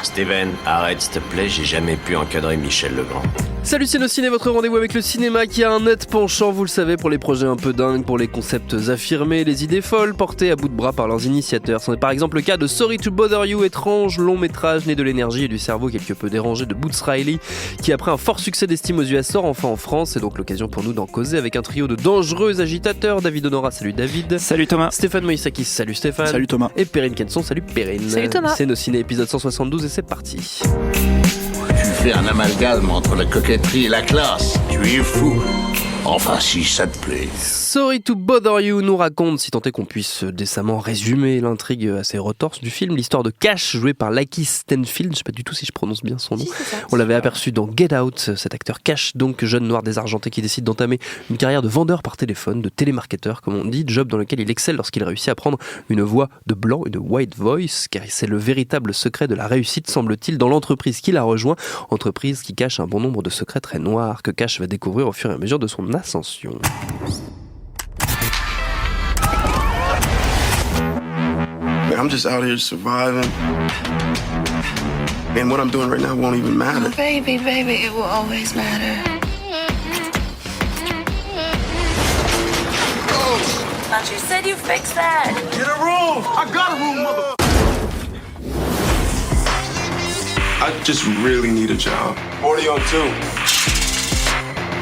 Steven, arrête s'il te plaît, j'ai jamais pu encadrer Michel Legrand. Salut c'est nos ciné, votre rendez-vous avec le cinéma qui a un net penchant, vous le savez, pour les projets un peu dingues, pour les concepts affirmés, les idées folles portées à bout de bras par leurs initiateurs. C'en est par exemple le cas de Sorry to Bother You, étrange long métrage né de l'énergie et du cerveau quelque peu dérangé de Boots Riley, qui après un fort succès d'estime aux US sort enfin en France. C'est donc l'occasion pour nous d'en causer avec un trio de dangereux agitateurs. David Honora, salut David. Salut Thomas. Stéphane Moïsakis, salut Stéphane. Salut Thomas. Et Perrine Kenson, salut Perrine. Salut Thomas. C'est nos ciné épisode 172 et c'est parti. Tu fais un amalgame entre la coquetterie et la classe. Tu es fou. Enfin, si ça te plaît. Sorry to Bother You nous raconte, si tant est qu'on puisse décemment résumer l'intrigue assez retorse du film, l'histoire de Cash, joué par Lakeith Stanfield, je sais pas du tout si je prononce bien son nom. On l'avait aperçu dans Get Out, cet acteur Cash, donc jeune noir désargenté qui décide d'entamer une carrière de vendeur par téléphone, de télémarketeur comme on dit, job dans lequel il excelle lorsqu'il réussit à prendre une voix de blanc, une white voice, car c'est le véritable secret de la réussite, semble-t-il, dans l'entreprise qu'il a rejoint, entreprise qui cache un bon nombre de secrets très noirs que Cash va découvrir au fur et à mesure de son ascension. Man, I'm just out here surviving. And what I'm doing right now won't even matter. Oh, baby, it will always matter. But you said you fixed that. Get a room! I got a room, mother... I just really need a job. 40 on 2.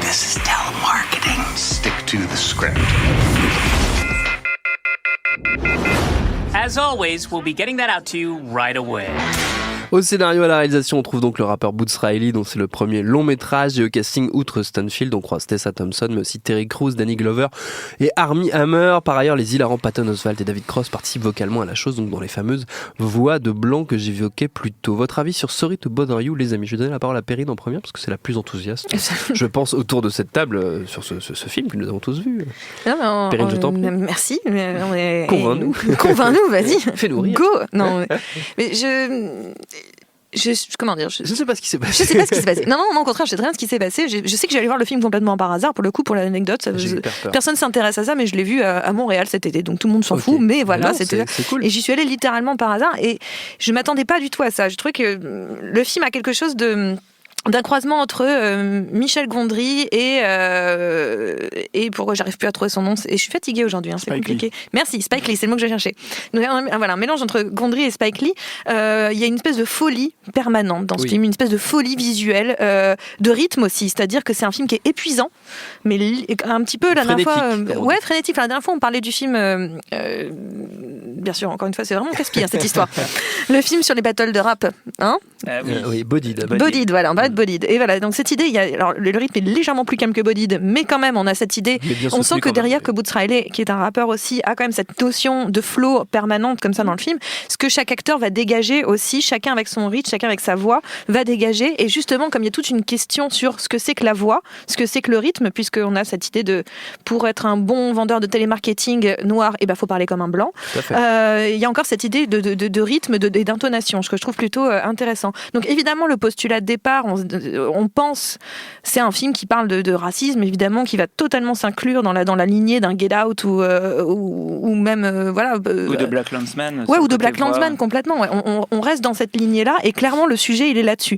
This is telemarketing. Stick to the script. As always, we'll be getting that out to you right away. Au scénario et à la réalisation, on trouve donc le rappeur Boots Riley, dont c'est le premier long métrage. Et au casting, outre Stanfield, on croise Tessa Thompson, mais aussi Terry Crews, Danny Glover et Armie Hammer. Par ailleurs, les hilarants Patton Oswalt et David Cross participent vocalement à la chose, donc dans les fameuses voix de blanc que j'évoquais plus tôt. Votre avis sur Sorry to Bother You, les amis? Je vais donner la parole à Perrine en première, parce que c'est la plus enthousiaste, je pense, autour de cette table, sur ce film que nous avons tous vu. Perrine, je t'en prie. Merci. Convainc-nous. Convainc-nous, vas-y. Fais-nous rire. Go. Non, mais comment dire, je sais pas ce qui s'est passé. Je sais pas ce qui s'est passé. Non, au contraire, je sais très bien ce qui s'est passé. Je sais que j'allais voir le film complètement par hasard. Pour le coup, pour l'anecdote, personne s'intéresse à ça, mais je l'ai vu à Montréal cet été, donc tout le monde s'en fout. Mais voilà, c'était cool. Et j'y suis allée littéralement par hasard, et je m'attendais pas du tout à ça. Je trouvais que le film a quelque chose d'un croisement entre Michel Gondry et pourquoi j'arrive plus à trouver son nom, et je suis fatiguée aujourd'hui, c'est compliqué. Merci, Spike Lee, c'est le mot que j'ai cherché. Donc, voilà, un mélange entre Gondry et Spike Lee. Il y a une espèce de folie permanente dans ce film, une espèce de folie visuelle, de rythme aussi, c'est-à-dire que c'est un film qui est épuisant, mais un petit peu la dernière fois, frénétique. La dernière fois, on parlait du film, bien sûr, encore une fois, c'est vraiment casse-pied cette histoire. Le film sur les battles de rap, hein? Oui, Bodied, voilà, on va être Bodied. Et voilà, donc cette idée, alors le rythme est légèrement plus calme que Bodied, mais quand même, on a cette idée. On sent que derrière, que Boots Riley, qui est un rappeur aussi, a quand même cette notion de flow permanente comme ça dans le film. Ce que chaque acteur va dégager aussi, chacun avec son rythme, chacun avec sa voix, va dégager. Et justement, comme il y a toute une question sur ce que c'est que la voix, ce que c'est que le rythme, puisqu'on a cette idée de, pour être un bon vendeur de télémarketing noir, faut parler comme un blanc. Il y a encore cette idée de rythme et d'intonation, ce que je trouve plutôt intéressant. Donc évidemment, le postulat de départ, on pense, c'est un film qui parle de racisme, évidemment, qui va totalement s'inclure dans la lignée d'un Get Out ou même ou de Black Landsman. Ouais, ou de Black Landsman complètement. Ouais. On reste dans cette lignée-là, et clairement le sujet il est là-dessus.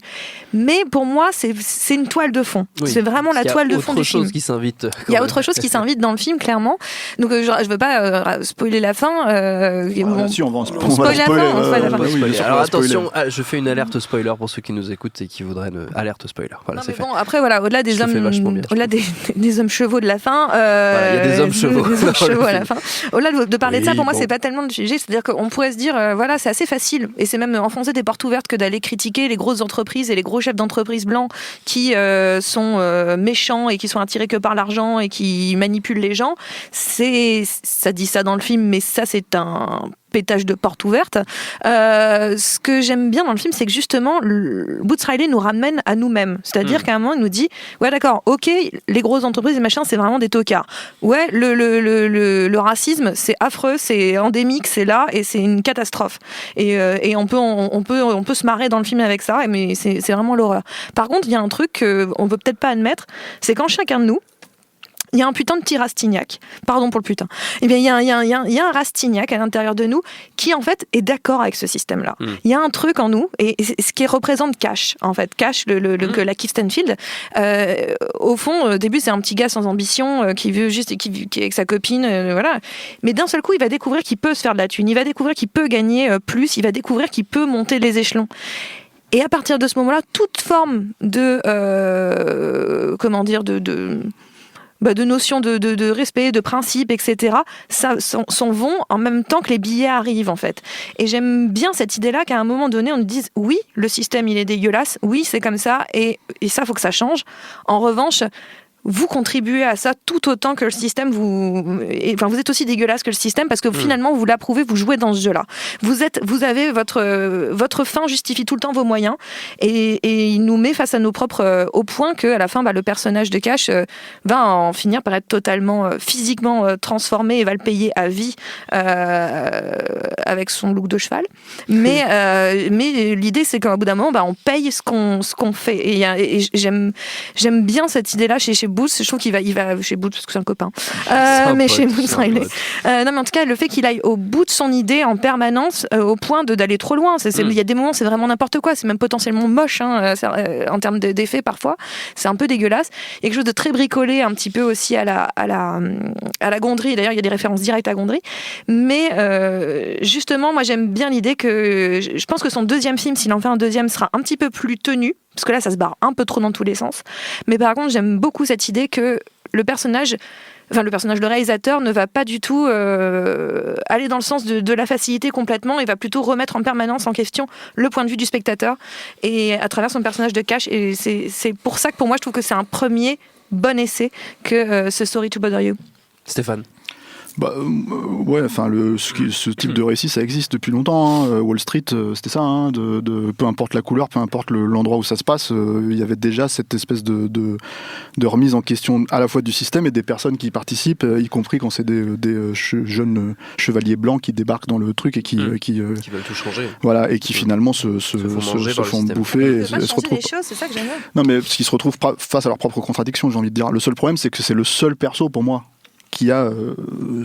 Mais pour moi, c'est une toile de fond. Oui, c'est vraiment la toile de fond du film. Il y a autre chose qui s'invite dans le film, clairement. Donc je veux pas spoiler la fin. Si, on va spoiler la fin. Alors attention, je fais une alerte spoiler pour ceux qui nous écoutent et qui voudraient alerte spoiler. Voilà, c'est fait. Bon, après voilà, au-delà des hommes chevaux de la fin, il y a des hommes chevaux. À la fin. Au-delà de parler de ça, pour moi, c'est pas tellement le sujet. C'est-à-dire qu'on pourrait se dire, voilà, c'est assez facile, et c'est même enfoncer des portes ouvertes que d'aller critiquer les grosses entreprises et les gros chefs d'entreprise blancs qui sont méchants et qui sont attirés que par l'argent et qui manipulent les gens. Ça dit ça dans le film, mais ça, c'est un pétage de porte ouverte. Ce que j'aime bien dans le film, c'est que justement, Boots Riley nous ramène à nous-mêmes. C'est-à-dire qu'à un moment, il nous dit, ouais, d'accord, ok, les grosses entreprises et machin, c'est vraiment des tocards. Ouais, le racisme, c'est affreux, c'est endémique, c'est là, et c'est une catastrophe. Et on peut se marrer dans le film avec ça, mais c'est vraiment l'horreur. Par contre, il y a un truc qu'on peut peut-être pas admettre, c'est quand chacun de nous, il y a un putain de petit Rastignac, pardon pour le putain, eh bien il y a un Rastignac à l'intérieur de nous qui en fait est d'accord avec ce système-là. Il y a un truc en nous, et ce qui représente Cash, en fait, Cash, que Lakeith Stanfield, au fond, au début c'est un petit gars sans ambition qui veut juste, qui est avec sa copine, voilà. Mais d'un seul coup il va découvrir qu'il peut se faire de la thune, il va découvrir qu'il peut gagner plus, il va découvrir qu'il peut monter les échelons. Et à partir de ce moment-là, toute forme de de notions de respect, de principe, etc., ça s'en vont en même temps que les billets arrivent, en fait. Et j'aime bien cette idée-là qu'à un moment donné, on nous dise oui, le système, il est dégueulasse, oui, c'est comme ça, et ça, faut que ça change. En revanche, vous contribuez à ça tout autant que le système, vous êtes aussi dégueulasse que le système parce que finalement vous l'approuvez, vous jouez dans ce jeu-là. Vous avez votre fin justifie tout le temps vos moyens et il nous met face à nos propres au point que à la fin le personnage de Cash va en finir par être totalement physiquement transformé et va le payer à vie avec son look de cheval. Mais l'idée c'est qu'au bout d'un moment on paye ce qu'on fait et j'aime bien cette idée-là chez Booth. Je trouve qu'il va chez Booth parce que c'est un copain. Mais chez Booth Riley. Non, mais en tout cas, le fait qu'il aille au bout de son idée en permanence, au point d'aller trop loin. Il y a des moments, c'est vraiment n'importe quoi. C'est même potentiellement moche en termes d'effets parfois. C'est un peu dégueulasse. Il y a quelque chose de très bricolé, un petit peu aussi à la Gondry. D'ailleurs, il y a des références directes à Gondry. Mais justement, moi, j'aime bien l'idée que je pense que son deuxième film, s'il en fait un deuxième, sera un petit peu plus tenu. Parce que là, ça se barre un peu trop dans tous les sens. Mais par contre, j'aime beaucoup cette idée que le réalisateur ne va pas du tout aller dans le sens de la facilité complètement. Il va plutôt remettre en permanence en question le point de vue du spectateur et à travers son personnage de Cash. Et c'est pour ça que pour moi, je trouve que c'est un premier bon essai que ce Sorry to Bother You. Stéphane. Ouais, enfin ce type de récit ça existe depuis longtemps. Hein. Wall Street, c'était ça. Hein, de peu importe la couleur, peu importe l'endroit où ça se passe, il y avait déjà cette espèce de remise en question à la fois du système et des personnes qui y participent, y compris quand c'est des jeunes chevaliers blancs qui débarquent dans le truc et qui veulent tout changer. Voilà, et qui finalement se font bouffer et se retrouvent. Les choses, c'est ça que j'aime bien. Non, mais parce qu'ils se retrouvent face à leurs propres contradictions, j'ai envie de dire. Le seul problème, c'est que c'est le seul perso pour moi qui a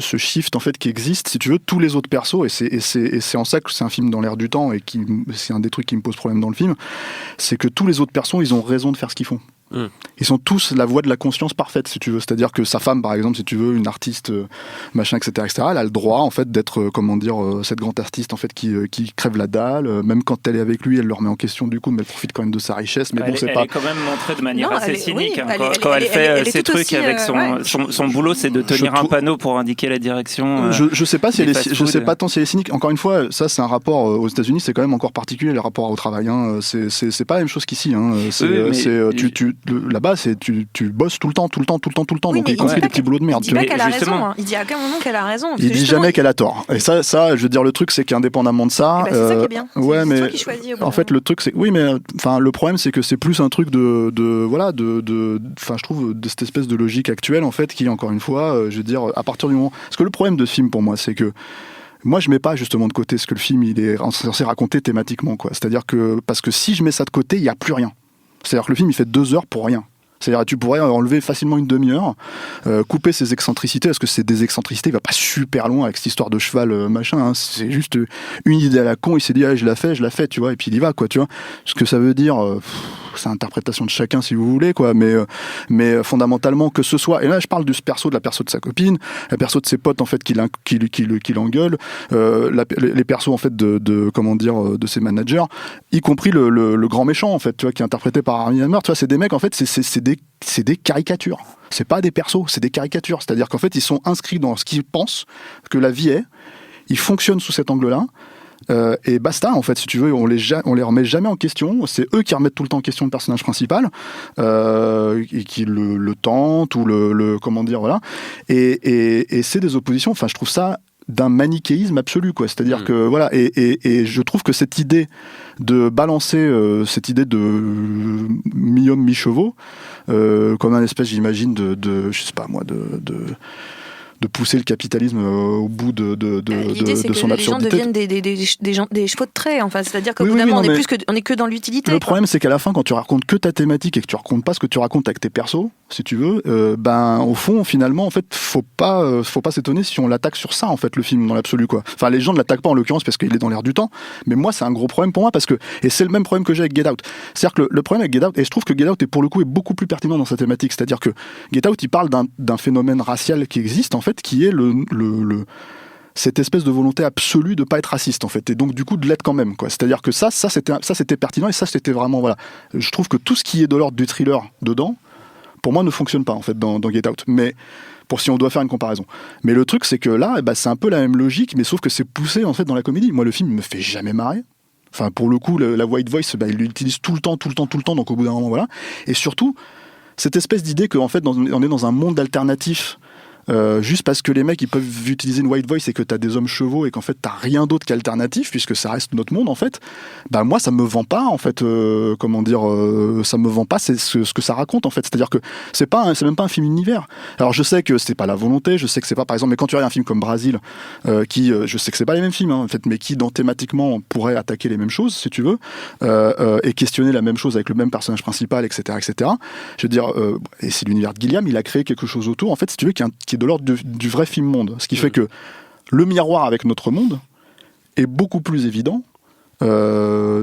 ce shift en fait qui existe, si tu veux, tous les autres persos, et c'est en ça que c'est un film dans l'air du temps, et c'est un des trucs qui me pose problème dans le film, c'est que tous les autres persos, ils ont raison de faire ce qu'ils font. Ils sont tous la voix de la conscience parfaite, si tu veux. C'est-à-dire que sa femme, par exemple, si tu veux, une artiste, machin, etc., elle a le droit, en fait, d'être, cette grande artiste, en fait, qui crève la dalle. Même quand elle est avec lui, elle le remet en question, du coup, mais elle profite quand même de sa richesse. Mais elle est quand même montrée de manière assez cynique. Quand elle fait ses trucs aussi, avec son boulot, c'est de tenir un panneau pour indiquer la direction. Je sais pas si je sais pas tant si elle est cynique. Encore une fois, ça, c'est un rapport aux États-Unis, c'est quand même encore particulier, les rapports au travail. Hein. C'est pas la même chose qu'ici. Hein. Là-bas, tu bosses tout le temps, oui, donc y compris des petits boulots de merde. Il dit pas qu'elle a raison. Il dit à aucun moment qu'elle a raison. Il dit jamais qu'elle a tort. Et ça, je veux dire, le truc, c'est qu'indépendamment de ça, c'est ça qui est bien. Ouais, mais toi qui choisis. En fait, le truc, c'est oui, mais enfin, le problème, c'est que c'est plus un truc je trouve de cette espèce de logique actuelle, en fait, qui encore une fois, je veux dire, à partir du moment, parce que le problème de ce film pour moi, c'est que moi, je mets pas justement de côté ce que le film il est censé raconter thématiquement, quoi. C'est-à-dire que parce que si je mets ça de côté, il y a plus rien. C'est-à-dire que le film il fait 2 heures pour rien. C'est-à-dire que tu pourrais enlever facilement une demi-heure, couper ses excentricités, parce que c'est des excentricités, il va pas super loin avec cette histoire de cheval, machin, hein. C'est juste une idée à la con, il s'est dit, je la fais, tu vois, et puis il y va, quoi, tu vois. Ce que ça veut dire, c'est l'interprétation de chacun, si vous voulez, quoi, mais fondamentalement, que ce soit, et là je parle du perso de la perso de sa copine, la perso de ses potes, en fait, qui l'engueulent, les persos, en fait, de ses managers, y compris le grand méchant, en fait, tu vois, qui est interprété par Armie Hammer, tu vois, c'est des mecs, en fait, c'est des caricatures. C'est pas des persos, c'est des caricatures. C'est-à-dire qu'en fait, ils sont inscrits dans ce qu'ils pensent que la vie est. Ils fonctionnent sous cet angle-là. Et basta, en fait, si tu veux, on les remet jamais en question. C'est eux qui remettent tout le temps en question le personnage principal, et qui le tentent, ou comment dire, voilà. Et c'est des oppositions. Enfin, je trouve ça d'un manichéisme absolu, quoi. C'est-à-dire que voilà, et je trouve que cette idée de balancer cette idée de mi-homme mi-chevaux comme un espèce, j'imagine, de je sais pas moi, de pousser le capitalisme au bout de son absurdité. L'idée, c'est que les gens deviennent des chevaux de trait, enfin, c'est-à-dire qu'au bout d'un moment, on est que dans l'utilité. Le problème, c'est qu'à la fin, quand tu racontes que ta thématique et que tu racontes pas ce que tu racontes avec tes persos, si tu veux, au fond, finalement, en fait, faut pas s'étonner si on l'attaque sur ça, en fait, le film, dans l'absolu, quoi. Enfin, les gens ne l'attaquent pas, en l'occurrence, parce qu'il est dans l'air du temps, mais moi, c'est un gros problème pour moi, et c'est le même problème que j'ai avec Get Out. C'est-à-dire que le problème avec Get Out, et je trouve que Get Out, pour le coup, est beaucoup plus pertinent dans sa thématique, c'est-à-dire que Get Out, il parle d'un phénomène racial qui existe, en fait, qui est cette espèce de volonté absolue de pas être raciste, en fait, et donc du coup de l'être quand même, quoi. C'est-à-dire que ça c'était pertinent, et ça c'était vraiment, voilà. Je trouve que tout ce qui est de l'ordre du thriller dedans, pour moi, ne fonctionne pas, en fait, dans Get Out. Mais si on doit faire une comparaison. Mais le truc, c'est que là, c'est un peu la même logique, mais sauf que c'est poussé, en fait, dans la comédie. Moi, le film me fait jamais marrer. Enfin, pour le coup, la white voice, il l'utilise tout le temps, donc au bout d'un moment, voilà. Et surtout, cette espèce d'idée qu'en fait, on est dans un monde alternatif, juste parce que les mecs ils peuvent utiliser une white voice et que t'as des hommes chevaux et qu'en fait t'as rien d'autre qu'alternatif puisque ça reste notre monde en fait, moi ça me vend pas en fait, ça me vend pas ce que ça raconte en fait, c'est-à-dire que c'est même pas un film univers. Alors je sais que c'est pas la volonté, je sais que c'est pas par exemple, mais quand tu regardes un film comme Brasil je sais que c'est pas les mêmes films en fait, mais qui thématiquement pourrait attaquer les mêmes choses si tu veux, et questionner la même chose avec le même personnage principal, etc. Je veux dire, et c'est l'univers de Gilliam, il a créé quelque chose autour en fait si tu veux qui est de l'ordre du vrai film monde, ce qui fait que le miroir avec notre monde est beaucoup plus évident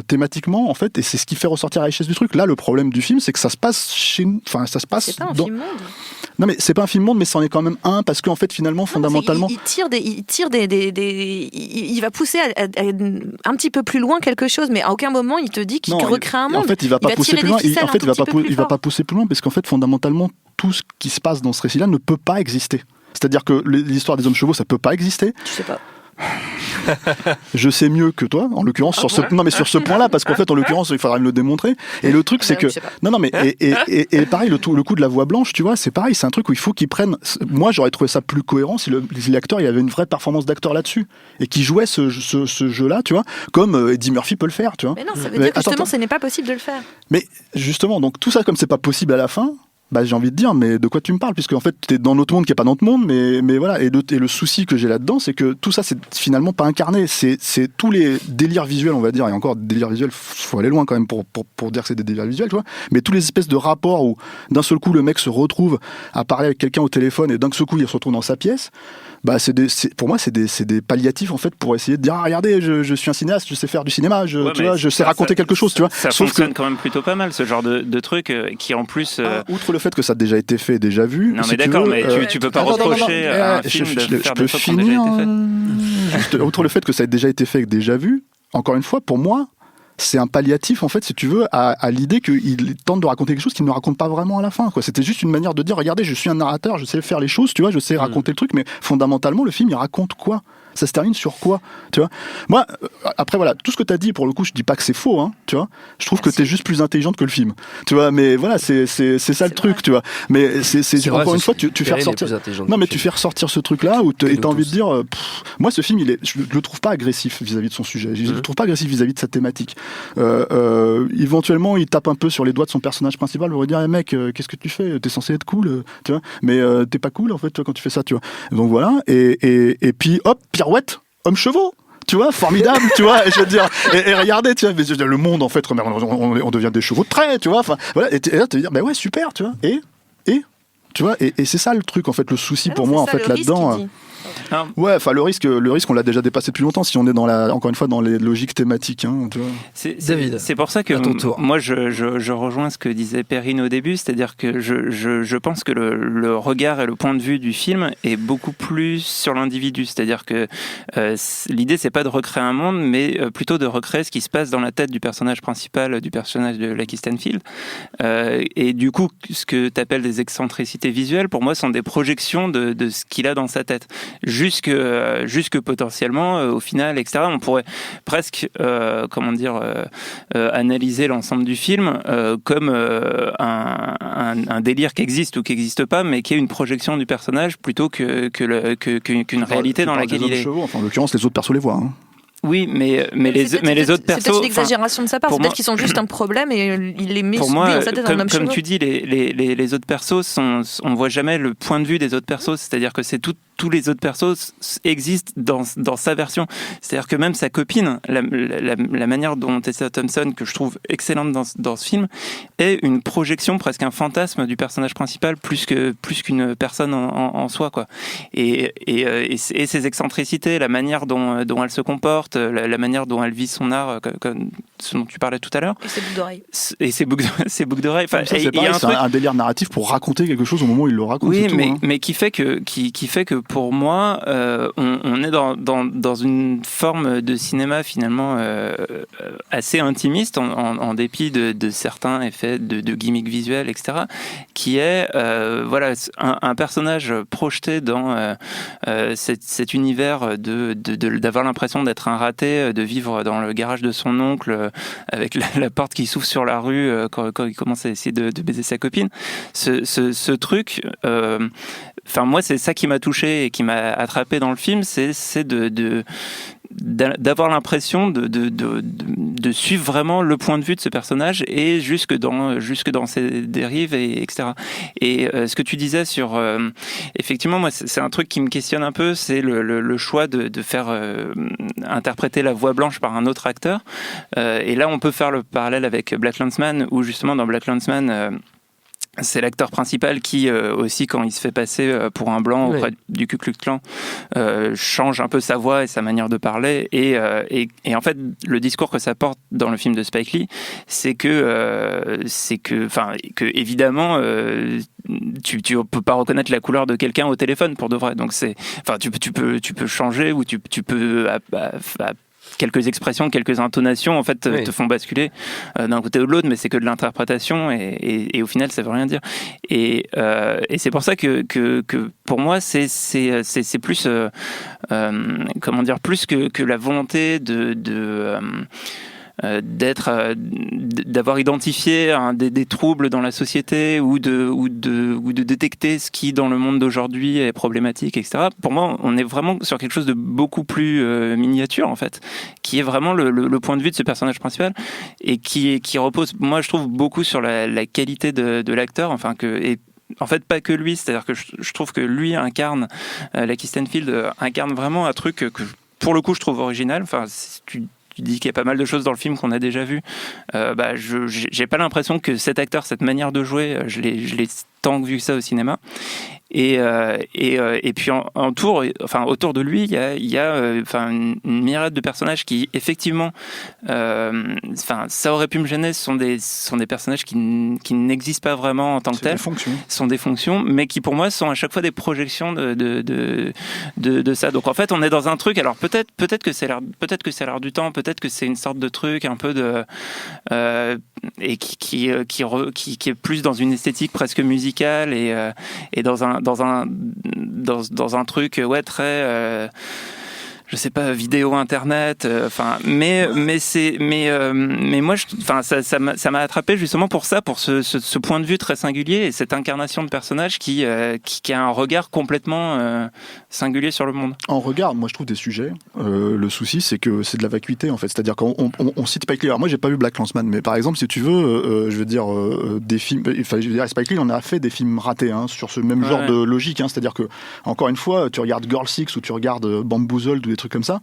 thématiquement en fait, et c'est ce qui fait ressortir la richesse du truc. Là, le problème du film, c'est que ça se passe chez nous, enfin ça se passe c'est pas un film monde. Non mais c'est pas un film monde, mais c'en est quand même un, parce qu'en fait finalement fondamentalement il va pousser à un petit peu plus loin quelque chose, mais à aucun moment il te dit qu'il recrée un monde. En fait, il va pas pousser plus loin. Il va pas pousser plus loin parce qu'en fait fondamentalement tout ce qui se passe dans ce récit-là ne peut pas exister. C'est-à-dire que l'histoire des hommes chevaux, ça peut pas exister. Tu sais pas. Je sais mieux que toi, en l'occurrence, sur ce point-là, parce qu'en fait, en l'occurrence, il faudra me le démontrer. Et le truc, c'est que. Et pareil, le coup de la voix blanche, tu vois, c'est pareil, c'est un truc où il faut qu'ils prennent. Moi, j'aurais trouvé ça plus cohérent si l'acteur, il y avait une vraie performance d'acteur là-dessus. Et qui jouait ce jeu-là, tu vois, comme Eddie Murphy peut le faire, tu vois. Mais non, ça veut dire que justement, ce n'est pas possible de le faire. Mais justement, donc tout ça, comme c'est pas possible à la fin. J'ai envie de dire, mais de quoi tu me parles, puisque en fait t'es dans notre monde qui est pas notre monde, mais voilà, et le souci que j'ai là-dedans, c'est que tout ça c'est finalement pas incarné, c'est tous les délires visuels, on va dire, et encore délires visuels, faut aller loin quand même pour dire que c'est des délires visuels, tu vois, mais tous les espèces de rapports où d'un seul coup le mec se retrouve à parler avec quelqu'un au téléphone et d'un seul coup il se retrouve dans sa pièce. Pour moi c'est des palliatifs en fait pour essayer de dire regardez, je suis un cinéaste, je sais faire du cinéma, je sais raconter quelque chose, tu vois. Ça fonctionne quand même plutôt pas mal, ce genre de truc qui en plus outre le fait que ça a déjà été fait et déjà vu. Non mais d'accord, mais tu peux pas reprocher à un film de faire des choses qui ont déjà été faites. Outre le fait que ça a déjà été fait et déjà vu, encore une fois, pour moi, c'est un palliatif, en fait, si tu veux, à l'idée qu'il tente de raconter quelque chose qu'il ne raconte pas vraiment à la fin, quoi. C'était juste une manière de dire, regardez, je suis un narrateur, je sais faire les choses, tu vois, je sais raconter le truc, mais fondamentalement, le film, il raconte quoi ? Ça se termine sur quoi, tu vois ? Moi, après, voilà, tout ce que tu as dit, pour le coup, je dis pas que c'est faux, hein, tu vois. Je trouve que tu es juste plus intelligente que le film, tu vois, mais voilà, c'est ça le truc, tu vois. Mais c'est encore une fois, tu fais ressortir. Non, mais tu fais ressortir ce truc-là où tu as envie de dire, moi, ce film, je le trouve pas agressif vis-à-vis de son sujet. Je le trouve pas agressif vis-à-vis de sa thématique. Éventuellement, il tape un peu sur les doigts de son personnage principal pour lui dire, hey, mec, qu'est-ce que tu fais ? T'es censé être cool, tu vois, mais t'es pas cool, en fait, tu vois, quand tu fais ça, tu vois. Donc voilà, et puis, hop, pirouette, homme chevaux, tu vois, formidable, tu vois, je veux dire, et regardez, tu vois, le monde, en fait, on devient des chevaux de trait, tu vois, enfin, voilà, et là, tu vas dire, ouais, super, tu vois, et tu vois, et c'est ça le truc, en fait, le souci pour moi, en fait, là-dedans. Ouais, enfin le risque on l'a déjà dépassé depuis longtemps si on est encore une fois dans les logiques thématiques, hein, tu vois. C'est pour ça que moi je rejoins ce que disait Perrine au début, c'est-à-dire que je pense que le regard et le point de vue du film est beaucoup plus sur l'individu, c'est-à-dire que l'idée c'est pas de recréer un monde, mais plutôt de recréer ce qui se passe dans la tête du personnage principal, du personnage de Lakeith Stanfield, et du coup ce que tu appelles des excentricités visuelles, pour moi sont des projections de ce qu'il a dans sa tête. Jusque potentiellement, au final, etc. On pourrait presque, analyser l'ensemble du film comme un délire qui existe ou qui n'existe pas, mais qui est une projection du personnage plutôt qu'une réalité dans laquelle il est. Enfin, en l'occurrence, les autres persos les voient. Hein. Oui, mais les autres persos... C'est peut-être une exagération de sa part, c'est peut-être qu'ils sont juste un problème et il les met dans sa tête dans le même comme tu dis, les autres persos, on voit jamais le point de vue des autres persos, c'est-à-dire que c'est tous les autres persos existent dans sa version. C'est-à-dire que même sa copine, la manière dont Tessa Thompson, que je trouve excellente dans ce film, est une projection, presque un fantasme du personnage principal, plus qu'une personne en soi, quoi. Et ses excentricités, la manière dont elle se comporte, la manière dont elle vit son art, comme ce dont tu parlais tout à l'heure. Et ses boucles d'oreilles. Et ses boucles d'oreilles. Enfin, ça, c'est pareil, c'est un délire narratif pour raconter quelque chose au moment où il le raconte. Oui, tout, mais qui fait que pour moi, on est dans une forme de cinéma finalement assez intimiste, en dépit de certains effets de gimmicks visuels, etc., qui est voilà, un personnage projeté dans cet univers d'avoir l'impression d'être un raté, de vivre dans le garage de son oncle avec la porte qui s'ouvre sur la rue quand il commence à essayer de baiser sa copine. Ce truc, enfin moi c'est ça qui m'a touché et qui m'a attrapé dans le film, c'est d'avoir l'impression de suivre vraiment le point de vue de ce personnage et jusque dans ses dérives, etc. Et ce que tu disais sur effectivement, moi c'est un truc qui me questionne un peu, c'est le choix de faire interpréter la voix blanche par un autre acteur, et là on peut faire le parallèle avec BlacKkKlansman, où justement dans BlacKkKlansman c'est l'acteur principal qui, aussi, quand il se fait passer pour un blanc auprès du Ku Klux Klan, change un peu sa voix et sa manière de parler. Et en fait, le discours que ça porte dans le film de Spike Lee, c'est que évidemment, tu peux pas reconnaître la couleur de quelqu'un au téléphone pour de vrai. Donc tu peux changer, ou tu peux quelques expressions, quelques intonations, en fait, te font basculer d'un côté ou de l'autre, mais c'est que de l'interprétation, et au final, ça veut rien dire. Et c'est pour ça que pour moi, c'est plus, comment dire, plus que la volonté d'avoir identifié des troubles dans la société, ou de détecter ce qui dans le monde d'aujourd'hui est problématique, etc. Pour moi, on est vraiment sur quelque chose de beaucoup plus miniature, en fait, qui est vraiment le point de vue de ce personnage principal, et qui repose, moi je trouve, beaucoup sur la qualité de l'acteur, enfin en fait, pas que lui, c'est-à-dire que je trouve que lui incarne, Lakeith Stanfield incarne vraiment un truc que pour le coup je trouve original. Enfin, tu dis qu'il y a pas mal de choses dans le film qu'on a déjà vu. J'ai pas l'impression que cet acteur, cette manière de jouer, je l'ai tant vu que ça au cinéma. Et puis autour de lui, il y a une myriade de personnages qui, effectivement, ça aurait pu me gêner. Ce sont des personnages qui n'existent pas vraiment en tant que tels. Sont des fonctions, mais qui pour moi sont à chaque fois des projections de ça. Donc en fait, on est dans un truc. Alors peut-être que c'est l'air du temps, peut-être que c'est une sorte de truc un peu et qui est plus dans une esthétique presque musicale, et dans un truc très je sais pas, vidéo, internet, mais moi, ça m'a attrapé justement pour ça, pour ce point de vue très singulier, et cette incarnation de personnage qui a un regard complètement singulier sur le monde. En regard, moi je trouve des sujets. Le souci, c'est que c'est de la vacuité, en fait. C'est-à-dire qu'on cite Spike Lee. Alors moi, j'ai pas vu BlacKkKlansman, mais par exemple, si tu veux, je veux dire, des films. Enfin, je veux dire, Spike Lee, on a fait des films ratés, sur ce même genre de logique. C'est-à-dire que, encore une fois, tu regardes Girl Six ou tu regardes Bamboozled ou des trucs comme ça.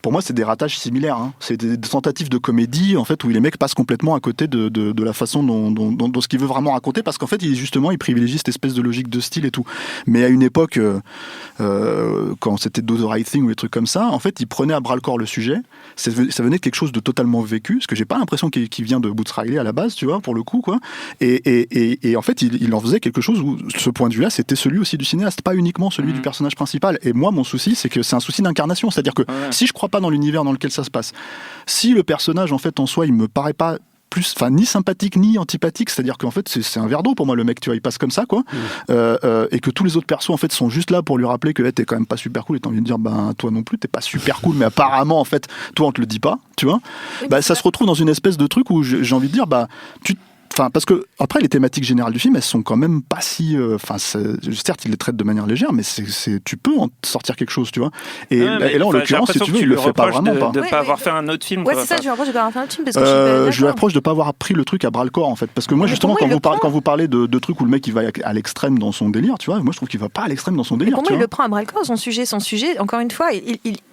Pour moi, c'est des ratages similaires. C'est des tentatives de comédie, en fait, où les mecs passent complètement à côté de la façon dont ce qu'il veut vraiment raconter, parce qu'en fait, il privilégie cette espèce de logique de style et tout. Mais à une époque, quand c'était Do the Right Thing ou des trucs comme ça, en fait, il prenait à bras le corps le sujet. Ça venait de quelque chose de totalement vécu, ce que j'ai pas l'impression qu'il vient de Boots Riley à la base, tu vois, pour le coup, quoi. Et en fait, il en faisait quelque chose où ce point de vue-là, c'était celui aussi du cinéaste, pas uniquement celui du personnage principal. Et moi, mon souci, c'est que c'est un souci d'incarnation. C'est-à-dire que si je crois pas dans l'univers dans lequel ça se passe, si le personnage, en fait, en soi, il me paraît pas ni sympathique ni antipathique, c'est-à-dire qu'en fait c'est un verre d'eau pour moi, le mec, tu vois, il passe comme ça, quoi. Et que tous les autres persos, en fait, sont juste là pour lui rappeler que t'es quand même pas super cool, et t'as envie de dire, toi non plus t'es pas super cool, mais apparemment, en fait, toi on te le dit pas, tu vois. Ça se retrouve dans une espèce de truc où j'ai envie de dire, Enfin, parce que après les thématiques générales du film, elles sont quand même pas si. Certes, il les traite de manière légère, mais tu peux en sortir quelque chose, tu vois. Et là, en l'occurrence, si tu veux, il le fait pas vraiment. De ne pas avoir fait un autre film. Ouais, c'est ça. Je lui reproche de pas avoir fait un autre film parce que je lui reproche de pas avoir pris le truc à bras le corps, en fait. Parce que moi, justement, quand vous parlez de trucs où le mec il va à l'extrême dans son délire, tu vois, moi je trouve qu'il va pas à l'extrême dans son délire. Pour moi, il le prend à bras le corps. Son sujet, encore une fois,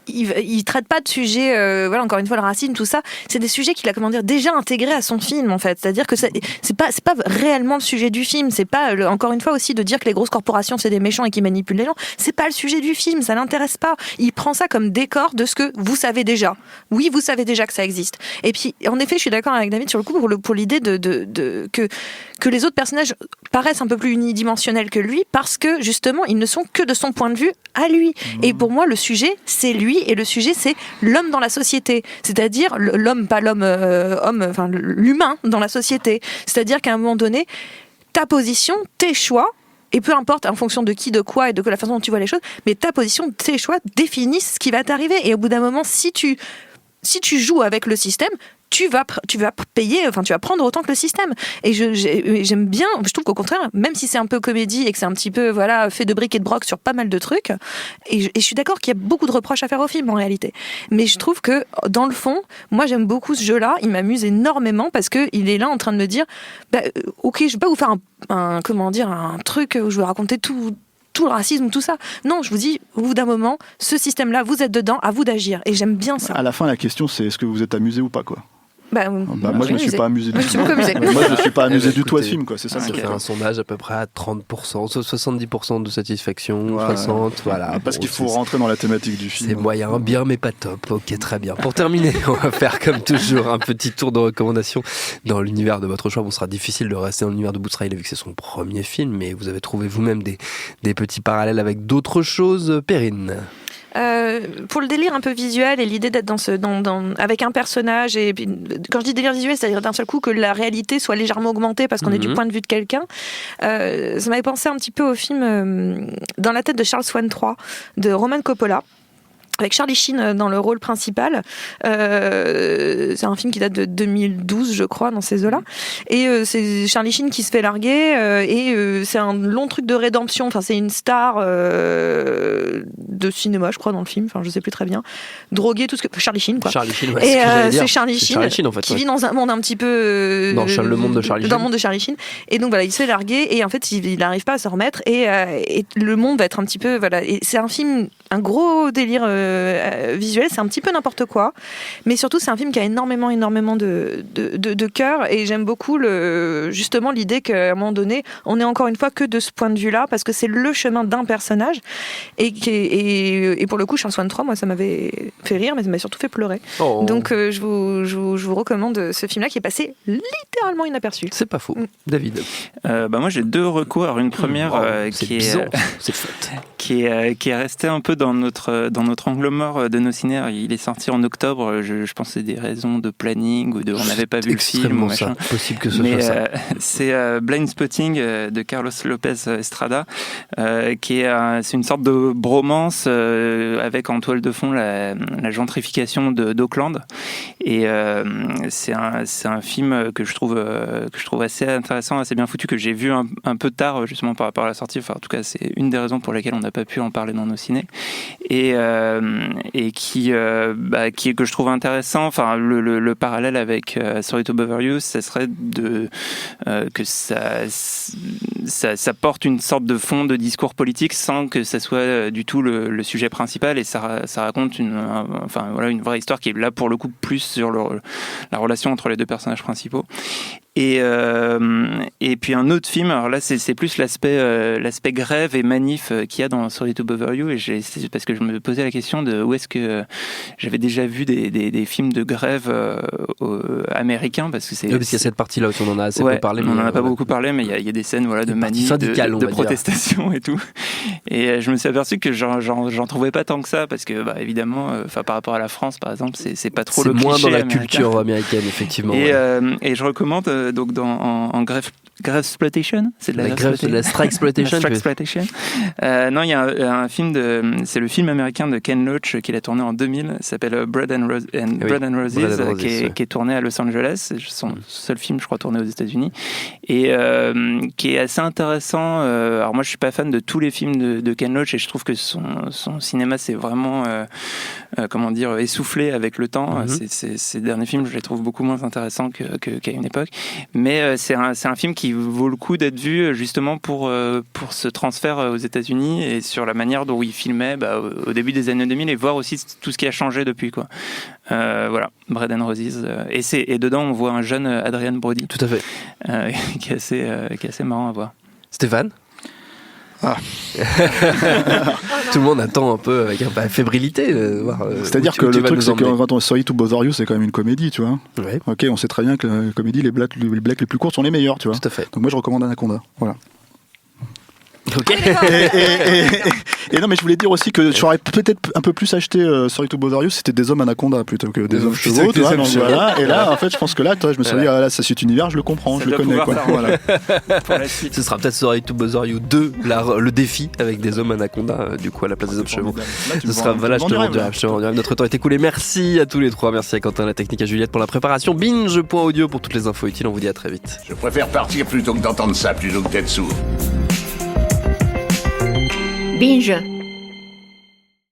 il traite pas de sujets. Voilà, encore une fois, le racisme, tout ça, c'est des sujets qu'il a déjà intégrés à son film, en fait. C'est-à-dire que c'est pas réellement le sujet du film. C'est pas encore une fois aussi de dire que les grosses corporations c'est des méchants et qui manipulent les gens. C'est pas le sujet du film, ça l'intéresse pas. Il prend ça comme décor de ce que vous savez déjà. Oui, vous savez déjà que ça existe. Et puis, en effet, je suis d'accord avec David sur le coup pour l'idée que les autres personnages paraissent un peu plus unidimensionnels que lui parce que justement ils ne sont que de son point de vue à lui. Et pour moi, le sujet c'est lui et le sujet c'est l'homme dans la société. C'est-à-dire l'homme, pas l'homme, enfin l'humain dans la société. C'est-à-dire qu'à un moment donné, ta position, tes choix, et peu importe en fonction de qui, de quoi et de la façon dont tu vois les choses, mais ta position, tes choix définissent ce qui va t'arriver. Et au bout d'un moment, si tu joues avec le système, tu vas payer, enfin tu vas prendre autant que le système. Et j'aime bien, je trouve qu'au contraire, même si c'est un peu comédie et que c'est un petit peu fait de briques et de broc sur pas mal de trucs, et je suis d'accord qu'il y a beaucoup de reproches à faire au film en réalité. Mais je trouve que dans le fond, moi j'aime beaucoup ce jeu-là, il m'amuse énormément parce que il est là en train de me dire, ok, je vais pas vous faire un truc où je vais raconter tout le racisme, tout ça. Non, je vous dis, au bout d'un moment, ce système-là, vous êtes dedans, à vous d'agir. Et j'aime bien ça. À la fin, la question, c'est est-ce que vous êtes amusé ou pas, quoi. Moi, je me suis pas amusé du tout. Moi, je me suis pas amusé du tout à ce film, quoi. C'est ça. Ça fait un sondage à peu près à 30%, 70% de satisfaction, 60%, voilà. Parce qu'il faut rentrer dans la thématique du film. C'est moyen, bien, mais pas top. Ok, très bien. Pour terminer, on va faire comme toujours un petit tour de recommandations dans l'univers de votre choix. Bon, ce sera difficile de rester dans l'univers de Boots Riley vu que c'est son premier film, mais vous avez trouvé vous-même des petits parallèles avec d'autres choses. Perrine. Pour le délire un peu visuel et l'idée d'être avec un personnage, et puis, quand je dis délire visuel, c'est-à-dire d'un seul coup que la réalité soit légèrement augmentée parce qu'on est du point de vue de quelqu'un, ça m'avait pensé un petit peu au film Dans la tête de Charles Swan 3 de Roman Coppola, avec Charlie Sheen dans le rôle principal. C'est un film qui date de 2012, je crois, dans ces eaux-là. Et c'est Charlie Sheen qui se fait larguer, et c'est un long truc de rédemption. Enfin, c'est une star de cinéma, je crois, dans le film. Enfin, je sais plus très bien. Drogué, tout ce que... Charlie Sheen, quoi. Charlie Sheen, ouais, et c'est Charlie Sheen en fait, qui vit dans un monde un petit peu... dans le monde de Charlie Sheen. Dans le monde de Charlie Sheen. Et donc, voilà, il se fait larguer, et en fait, il n'arrive pas à se remettre, et le monde va être un petit peu... Voilà. Et c'est un film, un gros délire visuel, c'est un petit peu n'importe quoi, mais surtout c'est un film qui a énormément de cœur, et j'aime beaucoup justement l'idée qu'à un moment donné on est encore une fois que de ce point de vue là parce que c'est le chemin d'un personnage, et pour le coup Charles Swan 3, moi ça m'avait fait rire mais ça m'a surtout fait pleurer. Donc je vous recommande ce film là qui est passé littéralement inaperçu. C'est pas faux. David. Moi j'ai deux recours. Alors, une première qui est restée un peu dans notre angle mort de nos ciné. Il est sorti en octobre. Je pense que c'est des raisons de planning ou on n'avait pas vu le film. Ou machin. Possible que ce soit ça. C'est Blind Spotting de Carlos Lopez Estrada, c'est une sorte de bromance avec en toile de fond la gentrification d'Auckland. Et c'est un film que je trouve assez intéressant, assez bien foutu, que j'ai vu un peu tard justement par rapport à la sortie. Enfin, en tout cas, c'est une des raisons pour lesquelles on n'a pas pu en parler dans nos cinés. Et qui que je trouve intéressant. Enfin, le parallèle avec Sorry to Bother You, ça serait que ça porte une sorte de fond de discours politique sans que ça soit du tout le sujet principal, et ça raconte une vraie histoire qui est là pour le coup plus sur la relation entre les deux personnages principaux. Et puis un autre film, alors là c'est plus l'aspect grève et manif qu'il y a dans Sorry to Bother You, et c'est parce que je me posais la question de où est-ce que j'avais déjà vu des films de grève américains, parce que parce qu'il y a cette partie là où on en a assez peu parlé, mais on en a pas beaucoup parlé, mais il y a des scènes de manif, de protestation et tout, et je me suis aperçu que j'en trouvais pas tant que ça, parce que évidemment par rapport à la France par exemple, c'est pas trop le cliché moins dans la américain. Culture américaine, effectivement. Et je recommande donc en grève Grapesploitation, c'est de la Strikesploitation. Non, il y a un film c'est le film américain de Ken Loach qu'il a tourné en 2000, s'appelle Bread and Roses, qui est tourné à Los Angeles, c'est son seul film, je crois, tourné aux États-Unis, et qui est assez intéressant. Alors moi, je suis pas fan de tous les films de Ken Loach, et je trouve que son cinéma c'est vraiment essoufflé avec le temps. Ces derniers films, je les trouve beaucoup moins intéressants qu'à une époque, mais c'est un film qui vaut le coup d'être vu justement pour ce transfert aux États-Unis et sur la manière dont il filmait au début des années 2000 et voir aussi tout ce qui a changé depuis, quoi. Voilà, Bread and Roses, et dedans on voit un jeune Adrien Brody, tout à fait, qui est assez marrant à voir. Stéphane. Tout le monde attend un peu avec fébrilité. C'est-à-dire que le truc, c'est que quand on Sorry to Bother You, c'est quand même une comédie, tu vois. Ouais. Ok, on sait très bien que les comédies, les blagues les plus courtes sont les meilleures, tu vois. Tout à fait. Donc moi, je recommande Anaconda. Voilà. Ok. Et non, mais je voulais dire aussi que j'aurais peut-être un peu plus acheté Sorry to Bother You, c'était des hommes anaconda plutôt que des hommes chevaux, tu vois. Donc voilà. Et là, en fait, je pense que là, je me suis dit, là, ça cet univers, je le comprends, je le connais, quoi. Voilà. Pour la suite. Ce sera peut-être Sorry to Bother You 2, le défi avec des hommes anaconda, du coup, à la place des hommes chevaux. Ce sera, voilà, je te rends du rêve. Notre temps est écoulé. Merci à tous les trois. Merci à Quentin, la technique, à Juliette pour la préparation. Binge.audio pour toutes les infos utiles. On vous dit à très vite. Je préfère partir plutôt que d'entendre ça, plutôt que d'être sourd. Binge.